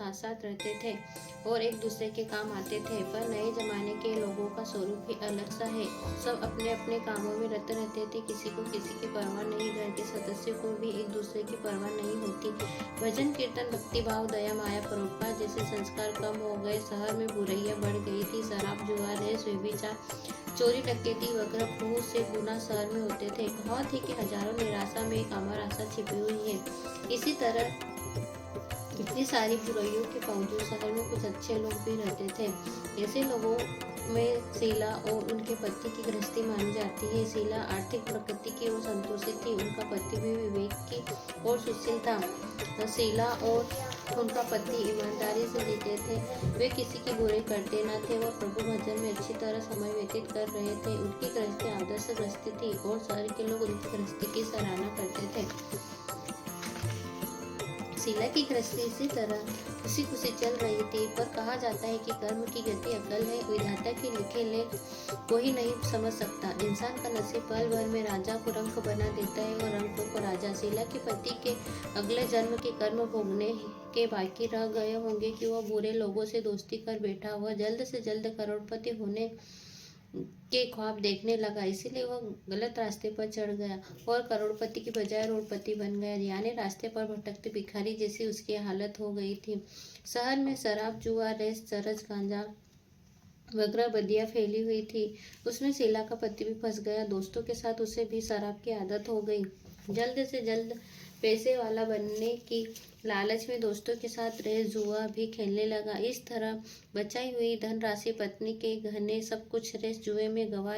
साथ साथ रहते थे और एक दूसरे के काम आते थे। पर नए जमाने के लोगों का स्वरूप ही अलग सा है। सब अपने अपने कामों में रत रहते थे, किसी को किसी की परवाह नहीं, घर के सदस्यों को भी एक दूसरे की परवाह नहीं होती। भजन कीर्तन, भक्ति भाव, दया माया, परोपकार जैसे संस्कार कम हो गए। शहर में बुराइयां बढ़ गई थी। शराब, जुआ, रेस, व्यभिचार, चोरी, डकैती वगैरह बहुत से गुनाह शहर में होते थे। कहावत है कि हजारों निराशा में एक अमर आशा छिपी हुई है। इसी तरह इतनी सारी बुराइयों के बावजूद शहर में कुछ अच्छे लोग भी रहते थे। ऐसे लोगों में शीला और उनके पति की गृहस्थी मानी जाती है। शीला आर्थिक प्रगति की ओर संतोषित थी। उनका पति भी विवेक की और सुशील था। शीला और उनका पति ईमानदारी से जीते थे। वे किसी की बुराई करते न थे। वह प्रभु भजन में अच्छी तरह समय व्यतीत कर रहे थे। उनकी गृहस्थी आदर्श गृहस्थी थी और शहर के लोग उनकी गृहस्थी की सराहना करते थे। शीला की गृहस्थी इसी तरह खुशी खुशी चल रही थी। पर कहा जाता है कि कर्म की गति अकल है। विधाता के लिखे लेख कोई नहीं समझ सकता। इंसान का नसीब पल भर में राजा को रंक बना देता है और रंक को राजा। शीला के पति के अगले जन्म के कर्म भोगने के बाकी रह गए होंगे कि वह बुरे लोगों से दोस्ती कर बैठा। वह जल्द से जल्द करोड़पति होने के ख्वाब देखने लगा, इसीलिए वह गलत रास्ते पर चढ़ गया और करोड़पति की बजाय रोडपति बन गया। यानी रास्ते पर भटकते भिखारी जैसी उसकी हालत हो गई थी। शहर में शराब, जुआ, रेस, चरस, गांजा वगैरह बदियां फैली हुई थी। उसमें शीला का पति भी फंस गया। दोस्तों के साथ उसे भी शराब की आदत हो गई। जल्द से जल्द पैसे वाला बनने की लालच में दोस्तों के साथ रेस, जुआ भी खेलने लगा। इस तरह बचाई हुई धनराशि, पत्नी के गहने, सब कुछ रेस जुए में गंवा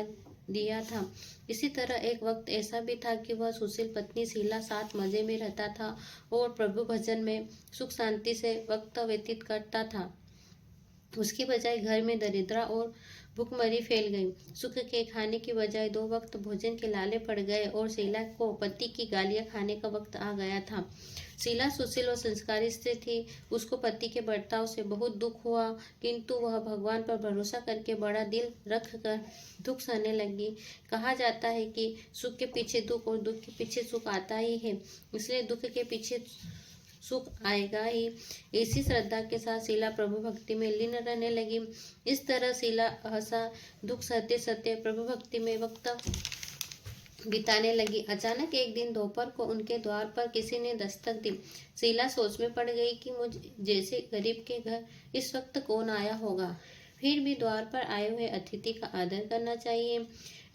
दिया था। इसी तरह एक वक्त ऐसा भी था कि वह सुशील पत्नी शीला साथ मजे में रहता था और प्रभु भजन में सुख शांति से वक्त व्यतीत करता था। उसकी बजाय घर में दरिद्रता और भूखमरी फैल गई। सुख के खाने की बजाय 2 वक्त भोजन के लाले पड़ गए और शीला को पति की गालियां खाने का वक्त आ गया था। शीला सुशील और संस्कारी स्त्री थी। उसको पति के बर्ताव से बहुत दुख हुआ, किंतु वह भगवान पर भरोसा करके बड़ा दिल रख कर दुख सहने लगी। कहा जाता है कि सुख के पीछे दुख और दुख के पीछे सुख आता ही है, इसलिए दुख के पीछे सुख आएगा ही। इसी श्रद्धा के साथ शीला प्रभु भक्ति में लीन रहने लगी। इस तरह शीला हंसा दुख सहते सहते प्रभु भक्ति में वक्त बिताने लगी। अचानक एक दिन दोपहर को उनके द्वार पर किसी ने दस्तक दी। शीला सोच में पड़ गई कि मुझ जैसे गरीब के घर इस वक्त कौन आया होगा। फिर भी द्वार पर आए हुए अतिथि का आदर करना चाहिए।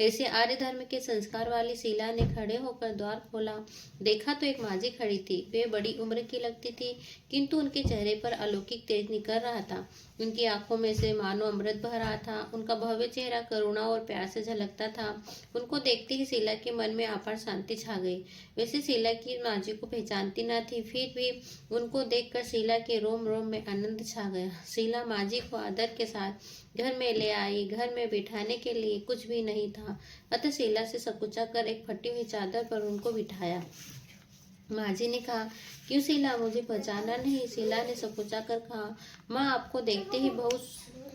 ऐसे आर्य धर्म के संस्कार वाली शीला ने खड़े होकर द्वार खोला। देखा तो एक माझी खड़ी थी। वे बड़ी उम्र की लगती थी, किंतु उनके चेहरे पर अलौकिक तेज निकल रहा था। उनकी आंखों में से मानो अमृत बह रहा था। उनका भव्य चेहरा करुणा और प्यार से झलकता था। उनको देखते ही शीला के मन में अपार शांति छा गई। वैसे शीला की माझी को पहचानती न थी, फिर भी उनको देखकर शीला के रोम रोम में आनंद छा गया। शीला माझी को आदर के साथ घर में ले आई। घर में बिठाने के लिए कुछ भी नहीं था, अतः शीला से सकुचा कर एक फटी हुई चादर पर उनको बिठाया। माझी ने कहा, क्यों शीला, मुझे पहचाना नहीं? शीला ने सकुचा कर कहा, माँ, आपको देखते ही बहुत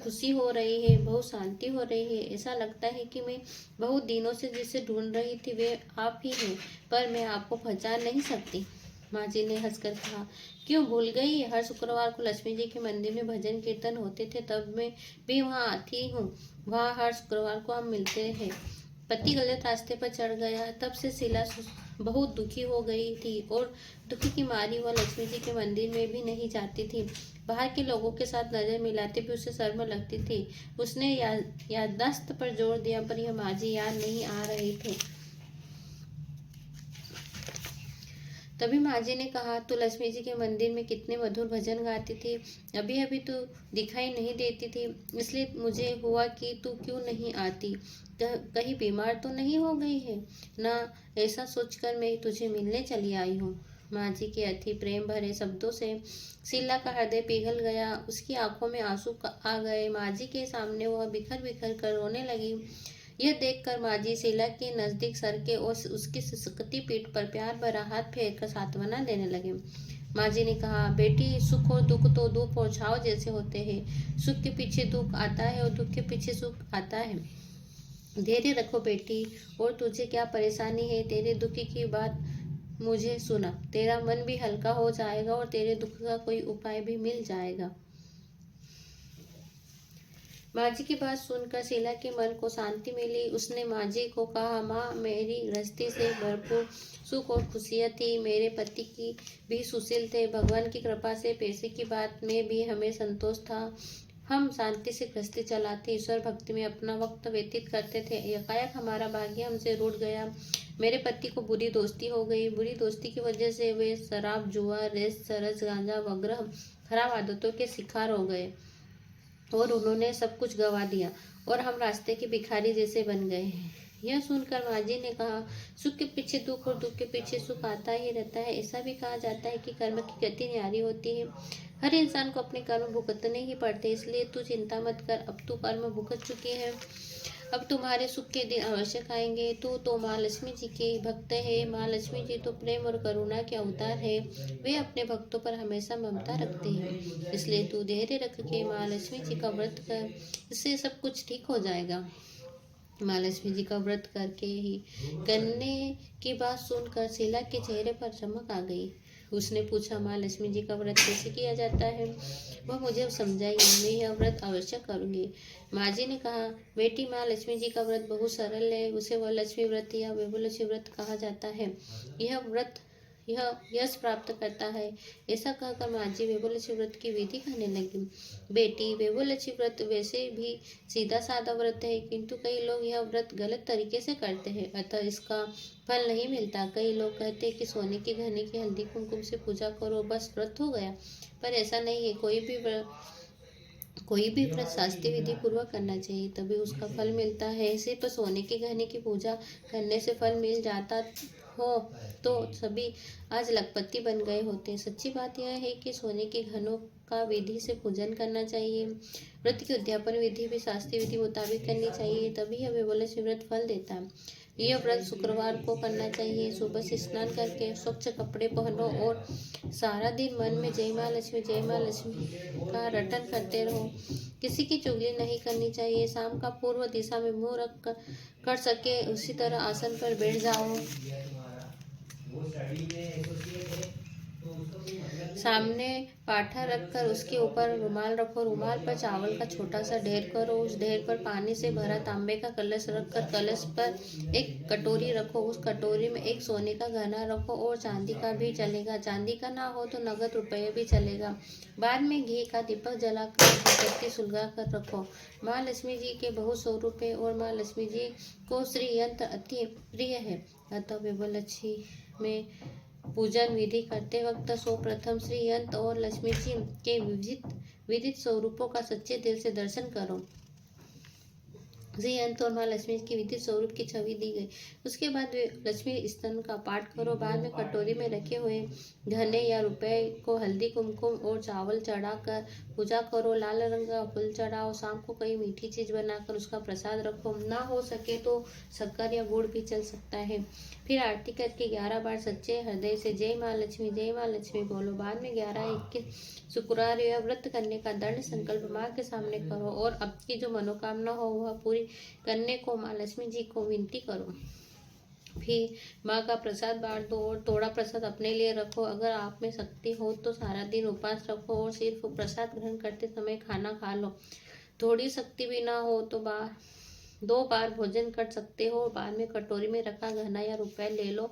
खुशी हो रही है, बहुत शांति हो रही है। ऐसा लगता है कि मैं बहुत दिनों से जिसे ढूंढ रही थी वे आप ही हैं, पर मैं आपको पहचान नहीं सकती। माझी ने हंसकर कहा, क्यों भूल गई? हर शुक्रवार को लक्ष्मी जी के मंदिर में भजन कीर्तन होते थे, तब मैं भी वहाँ आती हूँ। वहाँ हर शुक्रवार को हम मिलते हैं। पति गलत रास्ते पर चढ़ गया, तब से शीला बहुत दुखी हो गई थी और दुखी की मारी वह लक्ष्मी जी के मंदिर में भी नहीं जाती थी। बाहर के लोगों के साथ नजर मिलाते भी उसे शर्म लगती थी। उसने याददाश्त पर जोर दिया, पर यह माझी याद नहीं आ रही थी। तभी माझी ने कहा, तू लक्ष्मी जी के मंदिर में कितने मधुर भजन गाती थी, अभी अभी तू दिखाई नहीं देती थी, इसलिए मुझे हुआ कि तू क्यों नहीं आती, कहीं बीमार तो नहीं हो गई है ना? ऐसा सोचकर मैं तुझे मिलने चली आई हूँ। माझी के अति प्रेम भरे शब्दों से शीला का हृदय पिघल गया। उसकी आंखों में आंसू आ गए। माझी के सामने वह बिखर बिखर कर रोने लगी। यह देखकर माझी शीला के नजदीक सरके और उसकी सिसकती पीठ पर प्यार भरा हाथ फेरकर सांत्वना देने लगे। माझी ने कहा, बेटी, सुख और दुख तो धूप और छांव जैसे होते हैं। सुख के पीछे दुख आता है और दुख के पीछे सुख आता है। धैर्य रखो बेटी। और तुझे क्या परेशानी है? तेरे दुख की बात मुझे सुना, तेरा मन भी हल्का हो जाएगा और तेरे दुख का कोई उपाय भी मिल जाएगा। माँ जी की बात सुनकर शीला के मन को शांति मिली। उसने माँ जी को कहा, माँ, मेरी गृहस्थी से भरपूर सुख और खुशियाँ थी। मेरे पति की भी सुशील थे। भगवान की कृपा से पैसे की बात में भी हमें संतोष था। हम शांति से गृहस्थी चलाते, ईश्वर भक्ति में अपना वक्त व्यतीत करते थे। एकाएक हमारा भाग्य हमसे रूठ गया। मेरे पति को बुरी दोस्ती हो गई। बुरी दोस्ती की वजह से वे शराब, जुआ, रेस, चरस, गांजा वगैरह खराब आदतों के शिकार हो गए और उन्होंने सब कुछ गंवा दिया और हम रास्ते के भिखारी जैसे बन गए हैं। यह सुनकर माँ जी ने कहा, सुख के पीछे दुख और दुख के पीछे सुख आता ही रहता है। ऐसा भी कहा जाता है कि कर्म की गति न्यारी होती है। हर इंसान को अपने कर्म भुगतने ही पड़ते, इसलिए तू चिंता मत कर। अब तू कर्म भुगत चुकी है, अब तुम्हारे सुख के दिन अवश्य आएंगे। तू तो माँ लक्ष्मी जी के भक्त है। माँ लक्ष्मी जी तो प्रेम और करुणा के अवतार है। वे अपने भक्तों पर हमेशा ममता रखते हैं। इसलिए तू धैर्य रख के माँ लक्ष्मी जी का व्रत कर, इससे सब कुछ ठीक हो जाएगा। माँ लक्ष्मी जी का व्रत करके ही करने की बात सुनकर शीला के चेहरे पर चमक आ गई। उसने पूछा, माँ लक्ष्मी जी का व्रत कैसे किया जाता है? वह मुझे समझाइए, मैं यह व्रत अवश्य करूंगी। माँ जी ने कहा, बेटी, माँ लक्ष्मी जी का व्रत बहुत सरल है। उसे वह लक्ष्मी व्रत या वैभवलक्ष्मी व्रत कहा जाता है। यह व्रत यह यश प्राप्त करता है। ऐसा कहकर माँ जी वैभवलक्ष्मी व्रत की विधि कहने लगी। बेटी, वैभवलक्ष्मी व्रत वैसे भी सीधा साधा व्रत है, किंतु कई लोग यह व्रत गलत तरीके से करते हैं, अतः इसका फल नहीं मिलता। कई लोग कहते हैं कि सोने के गहने की हल्दी कुमकुम से पूजा करो, बस व्रत हो गया। पर ऐसा नहीं है। कोई भी व्रत शास्त्रीय विधि पूर्वक करना चाहिए, तभी उसका फल मिलता है। सिर्फ सोने के गहने की पूजा करने से फल मिल जाता हो तो सभी आज लखपति बन गए होते। सच्ची बात यह है कि सोने के गहनों का विधि से पूजन करना चाहिए। व्रत की उद्यापन विधि भी शास्त्रीय विधि मुताबिक करनी चाहिए, तभी यह वैभवलक्ष्मी व्रत फल देता है। यह व्रत शुक्रवार को करना चाहिए। सुबह से स्नान करके स्वच्छ कपड़े पहनो और सारा दिन मन में जय माँ लक्ष्मी, जय माँ लक्ष्मी का रटन करते रहो। किसी की चुगली नहीं करनी चाहिए। शाम का पूर्व दिशा में मुंह रख कर सके उसी तरह आसन पर बैठ जाओ। सामने पाठा रखकर उसके ऊपर रुमाल रखो। रुमाल पर चावल का छोटा सा ढेर करो। उस ढेर पर पानी से भरा तांबे का कलश रखकर कलश पर एक कटोरी रखो। उस कटोरी में एक सोने का गहना रखो और चांदी का भी चलेगा। चांदी का ना हो तो नगद रुपये भी चलेगा। बाद में घी का दीपक जलाकर अगरबत्ती सुलगा कर रखो। माँ लक्ष्मी जी के बहुत स्वरूप है और माँ लक्ष्मी जी को श्री यंत्र अति प्रिय है, अतः वैभवलक्ष्मी में पूजन विधि करते वक्त सर्वप्रथम श्री यंत्र और लक्ष्मी जी के विदित स्वरूपों का सच्चे दिल से दर्शन करो। श्री यंत्र और माँ लक्ष्मी की विदित स्वरूप की छवि दी गई। उसके बाद वे लक्ष्मी स्तवन का पाठ करो। बाद में कटोरी में रखे हुए गहने या रुपए को हल्दी कुमकुम और चावल चढ़ाकर पूजा करो। लाल रंग का फूल चढ़ाओ। शाम को कोई मीठी चीज बनाकर उसका प्रसाद रखो। ना हो सके तो शक्कर या गुड़ भी चल सकता है। फिर आरती करके 11 बार सच्चे हृदय से जय माँ लक्ष्मी बोलो। बाद में 11-21 शुक्रवार यह व्रत करने का दृढ़ संकल्प माँ के सामने करो और आपकी जो मनोकामना हो वह पूरी करने को माँ लक्ष्मी जी को विनती करो। फिर माँ का प्रसाद बांट दो और थोड़ा प्रसाद अपने लिए रखो। अगर आप में शक्ति हो तो सारा दिन उपवास रखो और सिर्फ प्रसाद ग्रहण करते समय खाना खा लो। थोड़ी शक्ति भी ना हो तो 2 बार भोजन कर सकते हो। बाद में कटोरी में रखा गहना या रुपए ले लो।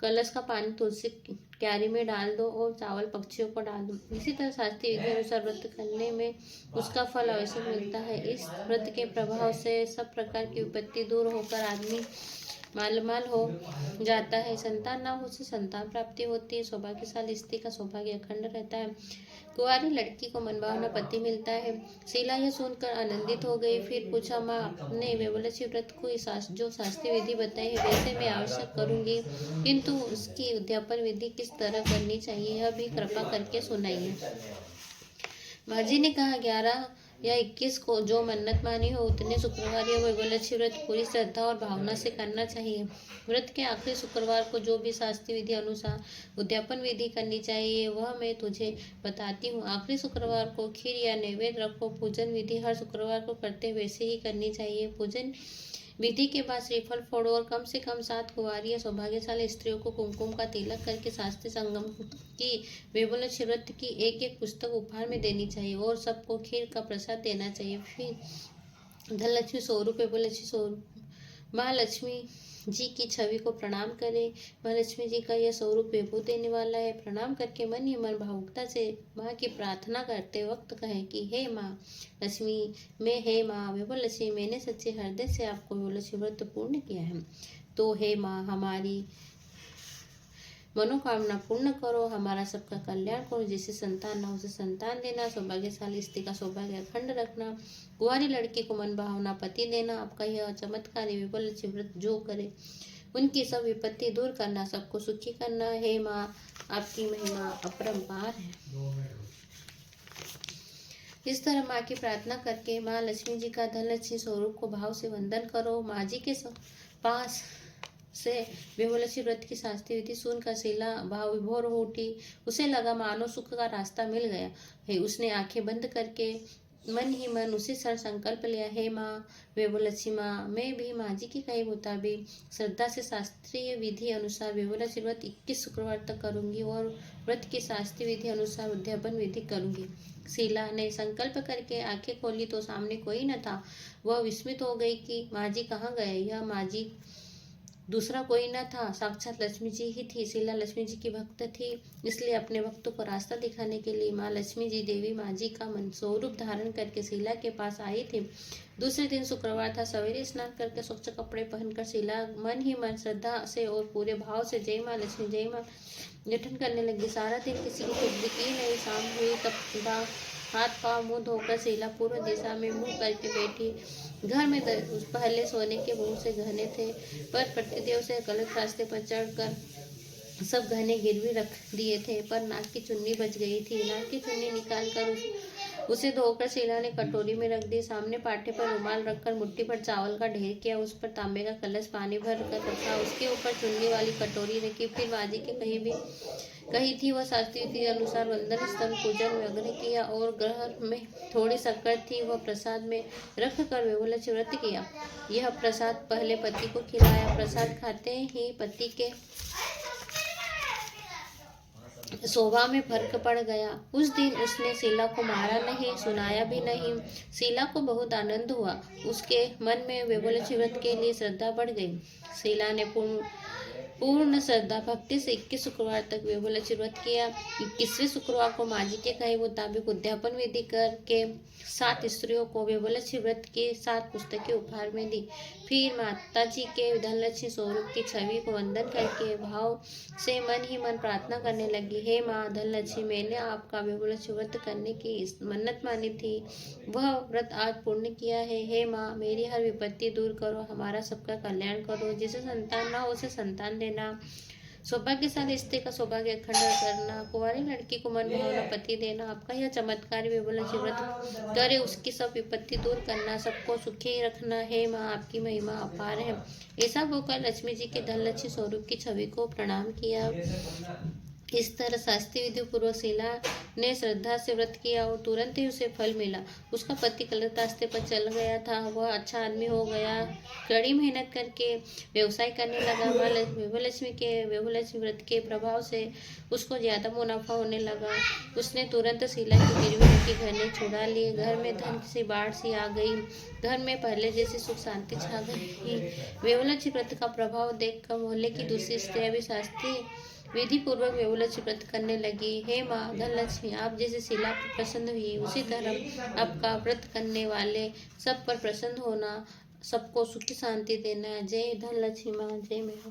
कलश का पानी तुलसी क्यारी में डाल दो और चावल पक्षियों को डाल दो। इसी तरह शास्त्रीय विधि अनुसार व्रत करने में उसका फल अवश्य मिलता है। इस व्रत के प्रभाव से सब प्रकार की विपत्ति दूर होकर आदमी मालमाल हो जाता है। संतान ना हो से संतान प्राप्ति होती है। सौभाग्यशाली स्त्री का सौभाग्य अखंड रहता है। कुंवारी लड़की को मनभावना पति मिलता है। शीला यह सुनकर आनंदित हो गई। फिर पूछा, माँ, आपने वैभवलक्ष्मी व्रत को जो शास्त्रीय विधि बताई है वैसे मैं आवश्यक करूंगी, किंतु उसकी उद्यापन विधि किस तरह करनी चाहिए यह भी कृपा करके सुनाइए। माँ जी ने कहा, 11 या 21 को जो मन्नत मानी हो उतने शुक्रवार या वैभवलक्ष्मी व्रत पूरी श्रद्धा और भावना से करना चाहिए। व्रत के आखिरी शुक्रवार को जो भी शास्त्रीय विधि अनुसार उद्यापन विधि करनी चाहिए वह मैं तुझे बताती हूँ। आखिरी शुक्रवार को खीर या नैवेद्य रखो। पूजन विधि हर शुक्रवार को करते वैसे ही करनी चाहिए। पूजन विधि के बाद श्रीफल फोड़ो और कम से कम 7 कुंवारी या सौभाग्यशाली स्त्रियों को कुमकुम का तिलक करके शास्त्रीय संगम की विपुलक्ष्मी व्रत की एक एक पुस्तक उपहार में देनी चाहिए और सबको खीर का प्रसाद देना चाहिए। फिर धनलक्ष्मी स्वरूप विपुलक्ष्मी स्वरूप महालक्ष्मी जी की छवि को प्रणाम करें। महालक्ष्मी जी का यह स्वरूप विभू देने वाला है। प्रणाम करके मन ही मन भावुकता से माँ की प्रार्थना करते वक्त कहें कि हे माँ लक्ष्मी, मैं हे माँ विपुलक्ष्मी, मैंने सच्चे हृदय से आपको विपुलक्ष्मी व्रत पूर्ण किया है, तो हे माँ हमारी मनोकामना पूर्ण करो, हमारा सबका कल्याण करो। जिसे संतान ना उसे संतान देना, सौभाग्यशाली स्त्री का सौभाग्य अखंड रखना, कुंवारी लड़की को मन भावना पति देना। आपका यह चमत्कारी विपुलक्ष्मी व्रत जो करे उनकी सब विपत्ति दूर करना, सबको सुखी करना। हे माँ आपकी महिमा अपरंपार है। इस तरह माँ की प्रार्थना करके माँ लक्ष्मी जी का धनलक्ष्मी स्वरूप को भाव से वंदन करो। माँ जी के पास से विपुलक्ष्मी व्रत की शास्त्रीय विधि सुनकर शीला भाव विभोर हो उठी। उसे लगा मानो सुख का रास्ता मिल गया है। उसने आंखें बंद करके मन ही मन उसी क्षण संकल्प लिया, हे माँ विपुलक्ष्मी माँ, मैं भी माँ जी के कहे मुताबिक श्रद्धा से शास्त्रीय विधि अनुसार विपुलक्ष्मी व्रत 21 शुक्रवार तक करूंगी और व्रत की शास्त्रीय विधि अनुसार उद्यापन विधि करूंगी। शीला ने संकल्प करके आंखें खोली तो सामने कोई न था। वह विस्मित हो गई कि माँ जी कहाँ गए। यह माँ जी दूसरा कोई न था, साक्षात लक्ष्मी जी ही थी। शीला लक्ष्मी जी की भक्त थी, इसलिए अपने भक्तों को रास्ता दिखाने के लिए माँ लक्ष्मी जी देवी माँ जी का मन स्वरूप धारण करके शीला के पास आई थी। दूसरे दिन शुक्रवार था। सवेरे स्नान करके स्वच्छ कपड़े पहनकर शीला मन ही मन श्रद्धा से और पूरे भाव से जय माँ लक्ष्मी जय माँ गठन करने लगी। सारा दिन किसी की कुछ की नहीं। शाम हुई तब हाथ पाँव मुंह धोकर शीला पूर्व दिशा में मुंह करके बैठी। घर में पहले सोने के बहुत से गहने थे, पर पतिदेव से गलत रास्ते पर चढ़कर सब गहने गिरवी रख दिए थे। पर नाक की चुन्नी बच गई थी। नाक की चुन्नी निकालकर उसे धोकर शीला ने कटोरी में रख दी। सामने पाटे पर रुमाल रखकर मुट्ठी पर चावल का ढेर किया, उस पर तांबे का कलश पानी भर कर रखा, उसके ऊपर चुन्नी वाली कटोरी रखी। फिर बाजी के कही थी वह शास्त्रीय विधि अनुसार वंदन स्तंभ पूजन वगैरह किया और ग्रह में थोड़ी शक्कर थी वह प्रसाद में रख कर विपुलक्ष्मी व्रत किया। यह प्रसाद पहले पति को खिलाया। प्रसाद खाते ही पति के स्वभाव में फर्क पड़ गया। उस दिन उसने शीला को मारा नहीं, सुनाया भी नहीं। शीला को बहुत आनंद हुआ। उसके मन में विपुलक्ष्मी व्रत के लिए श्रद्धा बढ़ गई। शीला ने पूर्ण श्रद्धा भक्ति से 21 शुक्रवार तक विपुलक्ष्मी व्रत किया। 21वें शुक्रवार को माँ जी के कहे मुताबिक उद्यापन विधि करके 7 स्त्रियों को विपुलक्ष्मी व्रत की 7 पुस्तकें उपहार में दी। फिर माता जी के धनलक्ष्मी स्वरूप की छवि को वंदन करके भाव से मन ही मन प्रार्थना करने लगी, हे माँ धनलक्ष्मी, मैंने आपका विपुलक्ष्मी व्रत करने की मन्नत मानी थी, वह व्रत आज पूर्ण किया है। हे माँ मेरी हर विपत्ति दूर करो, हमारा सबका कल्याण करो। जिसे संतान ना हो उसे संतान देना, सौभाग्यशाली स्त्री का सौभाग्य अखंड करना, कुंवारी लड़की को मन भावना पति देना। आपका यह चमत्कार विपुलक्ष्मी व्रत करे उसकी सब विपत्ति दूर करना, सबको सुखी रखना। हे माँ आपकी महिमा अपार है। ऐसा होकर लक्ष्मी जी के धनलक्ष्मी स्वरूप की छवि को प्रणाम किया। इस तरह शास्त्रीय विधि पूर्वक शीला ने श्रद्धा से व्रत किया और तुरंत ही उसे फल मिला। उसका पति गलत रास्ते पर चल गया था, वह अच्छा आदमी हो गया। कड़ी मेहनत करके व्यवसाय करने लगा। विपुलक्ष्मी व्रत के प्रभाव से उसको ज्यादा मुनाफा होने लगा। उसने तुरंत शीला की गिरवी रखी गहने छुड़ा लिए। घर में धन सी बाढ़ सी आ गई। घर में पहले जैसी सुख शांति छा गई। विपुलक्ष्मी व्रत का प्रभाव देखकर मोहल्ले की दूसरी स्त्रियां भी शास्त्रीय विधि पूर्वक विपुलक्ष्मी व्रत करने लगी। हे माँ धनलक्ष्मी, आप जैसे शीला पर प्रसन्न हुई उसी तरह आपका व्रत करने वाले सब पर प्रसन्न होना, सबको सुखी शांति देना। जय धनलक्ष्मी माँ, जय मेरा